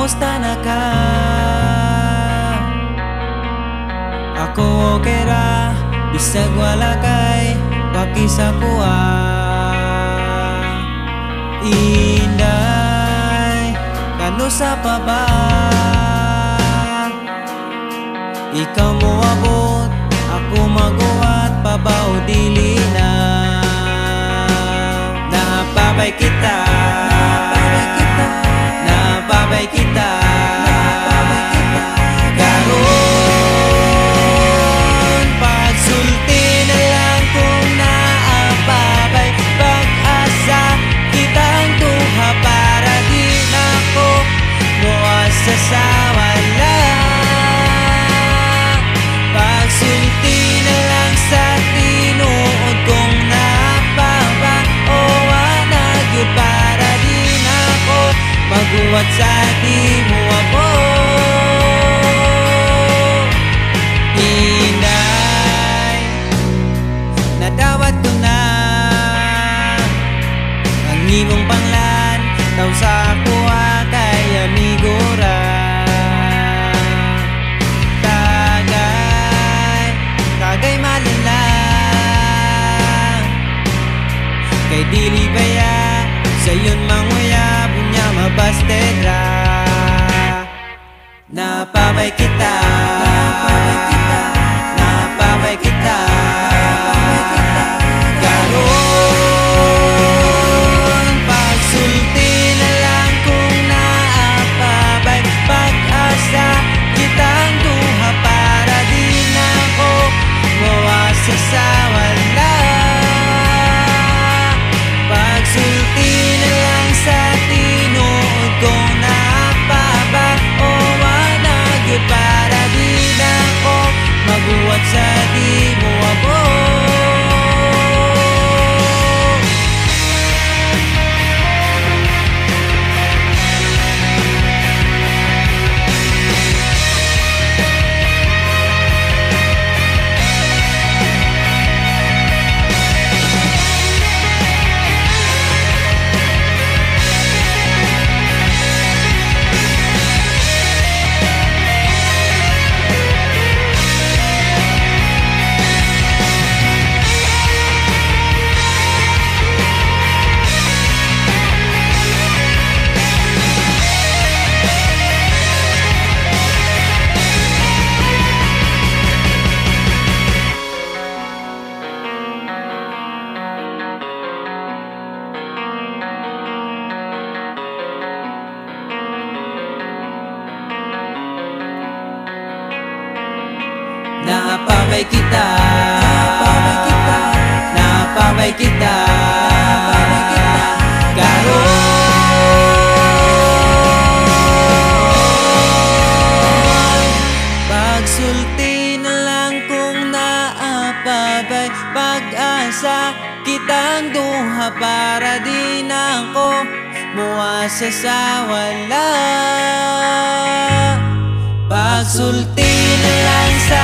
kamusta na ka? Ako okay ra, bisag wala kay pakisakuha. Inday, kanusa pa ba? Ikaw mo abot, ako maguwat, pabaw dili na. Napabay kita, napabay kita, karon pagsulti na lang kung naapabay. Pag-asa kitang duha para di na ko muasa sa wala. Pagsulti na lang sa tinuod kung napaba o wanag yun para di na ko maguwat sa di mo abot. Inday, nadawat ko na ang imong panglan, taw sa kuha kay amigo ra. Tagay malalang kay dili baya sayon manguya bunya mabasted ra. Napabay kita, napabay kita, karon pagsulti na lang kung naapabay. Pag-asa kitang duha para di na ko mawasa sa wala. Pagsulti na lang sa tinuod kung napaba o wanag yun para di na ko maguwat sa di mo abot. Napabay kita, napabay kita, karon pagsulti na lang kung naapabay. Pag-asa kitang duha para di na ko muasa sa wala. Pagsulti na lang sa